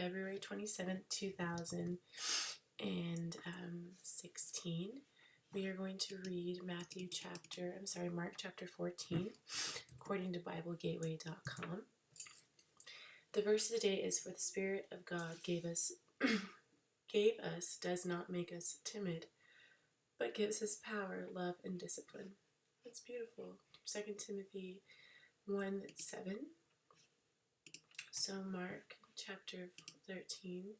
February 27th, 2016. We are going to read Mark chapter 14, according to BibleGateway.com. The verse of the day is, "For the Spirit of God gave us does not make us timid, but gives us power, love, and discipline." That's beautiful. 2 Timothy 1:7. So Mark chapter 14.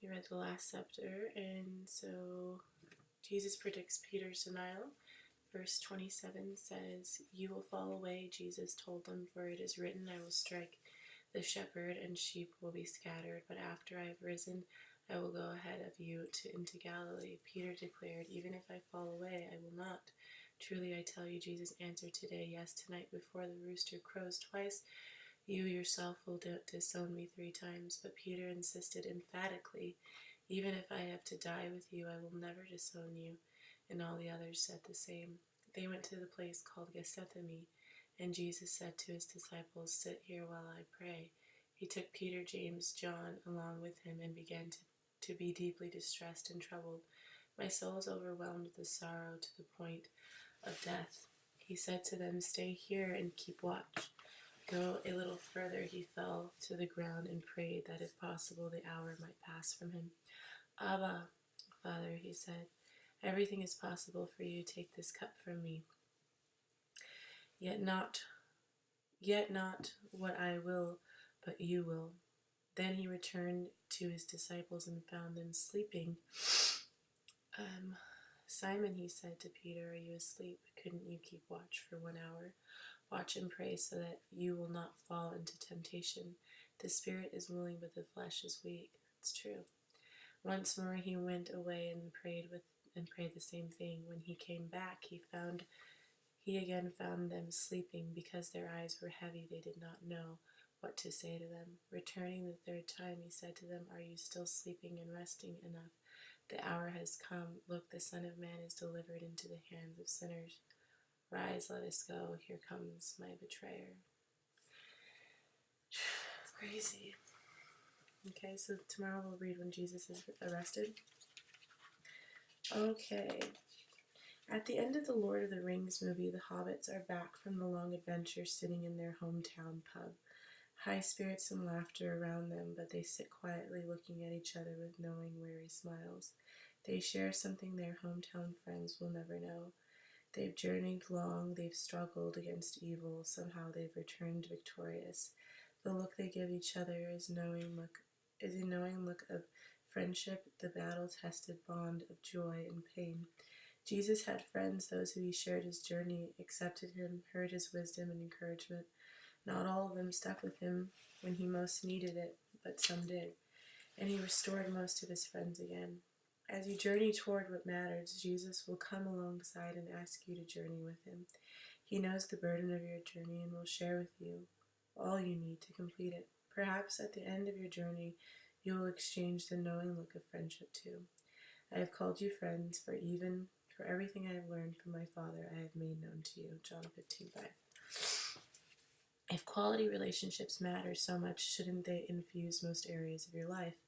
We read the last chapter, and so Jesus predicts Peter's denial. Verse 27 says, "You will fall away," Jesus told them, "for it is written, I will strike the shepherd, and sheep will be scattered. But after I have risen, I will go ahead of you into Galilee." Peter declared, "Even if I fall away, I will not." "Truly I tell you," Jesus answered, "today, yes, tonight, before the rooster crows twice, you yourself will disown me 3 times. But Peter insisted emphatically, "Even if I have to die with you, I will never disown you." And all the others said the same. They went to the place called Gethsemane, and Jesus said to his disciples, "Sit here while I pray." He took Peter, James, John along with him and began to be deeply distressed and troubled. "My soul is overwhelmed with sorrow to the point of death." He said to them, "Stay here and keep watch." Go a little further, he fell to the ground and prayed that if possible the hour might pass from him. "Abba, Father," he said, "everything is possible for you. Take this cup from me. Yet not what I will, but you will." Then he returned to his disciples and found them sleeping. "Simon," he said to Peter, "are you asleep? Couldn't you keep watch for 1 hour? Watch and pray so that you will not fall into temptation. The spirit is willing, but the flesh is weak." It's true. Once more he went away and prayed the same thing. When he came back, he again found them sleeping. Because their eyes were heavy, they did not know what to say to them. Returning the 3rd time, he said to them, "Are you still sleeping and resting enough? The hour has come. Look, the Son of Man is delivered into the hands of sinners. Rise, let us go. Here comes my betrayer." Crazy. Okay, so tomorrow we'll read when Jesus is arrested. Okay. At the end of the Lord of the Rings movie, the hobbits are back from the long adventure, sitting in their hometown pub. High spirits and laughter around them, but they sit quietly looking at each other with knowing, wary smiles. They share something their hometown friends will never know. They've journeyed long, they've struggled against evil, somehow they've returned victorious. The look they give each other is a knowing look of friendship, the battle-tested bond of joy and pain. Jesus had friends, those who he shared his journey, accepted him, heard his wisdom and encouragement. Not all of them stuck with him when he most needed it, but some did, and he restored most of his friends again. As you journey toward what matters, Jesus will come alongside and ask you to journey with him. He knows the burden of your journey and will share with you all you need to complete it. Perhaps at the end of your journey, you will exchange the knowing look of friendship too. "I have called you friends, for everything I have learned from my Father I have made known to you." John 15:5. If quality relationships matter so much, shouldn't they infuse most areas of your life?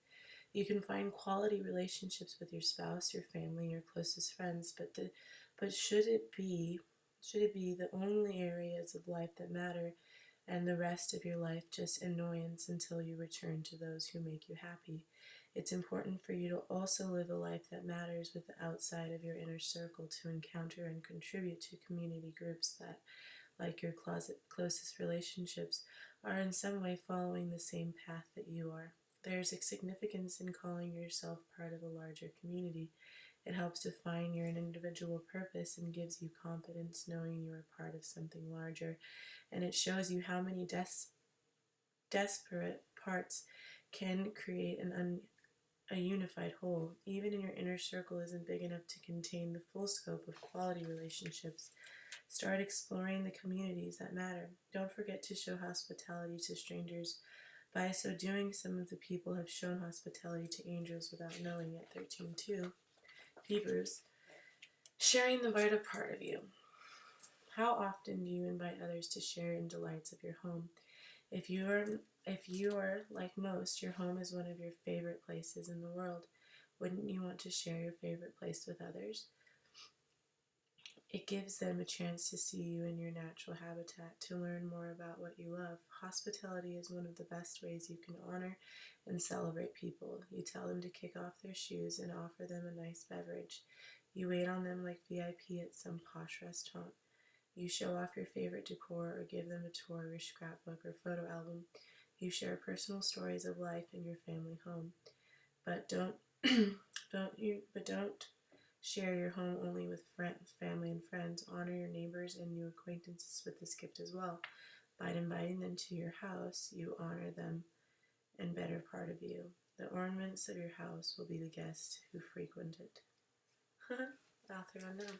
You can find quality relationships with your spouse, your family, your closest friends, but should it be the only areas of life that matter, and the rest of your life just annoyance until you return to those who make you happy? It's important for you to also live a life that matters with the outside of your inner circle, to encounter and contribute to community groups that, like your closest relationships, are in some way following the same path that you are. There's a significance in calling yourself part of a larger community. It helps define your individual purpose and gives you confidence knowing you are part of something larger. And it shows you how many disparate parts can create a unified whole. Even in your inner circle isn't big enough to contain the full scope of quality relationships. Start exploring the communities that matter. Don't forget to show hospitality to strangers. By so doing, some of the people have shown hospitality to angels without knowing it. 13:2. Hebrews. Sharing the vital part of you. How often do you invite others to share in delights of your home? If you are like most, your home is one of your favorite places in the world. Wouldn't you want to share your favorite place with others? It gives them a chance to see you in your natural habitat, to learn more about what you love. Hospitality is one of the best ways you can honor and celebrate people. You tell them to kick off their shoes and offer them a nice beverage. You wait on them like VIP at some posh restaurant. You show off your favorite decor or give them a tour of your scrapbook or photo album. You share personal stories of life in your family home. But don't don't share your home only with family and friends. Honor your neighbors and new acquaintances with this gift as well. By inviting them to your house, you honor them and better part of you. The ornaments of your house will be the guests who frequent it. Author unknown.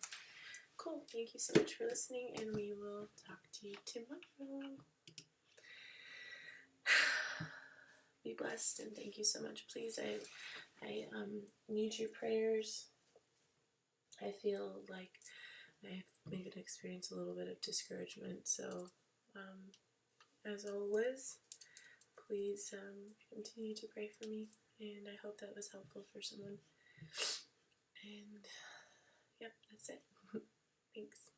Cool. Thank you so much for listening, and we will talk to you tomorrow. Be blessed, and thank you so much. Please, I need your prayers. I feel like I maybe experience a little bit of discouragement, so as always, please continue to pray for me, and I hope that was helpful for someone. And yep, that's it. Thanks.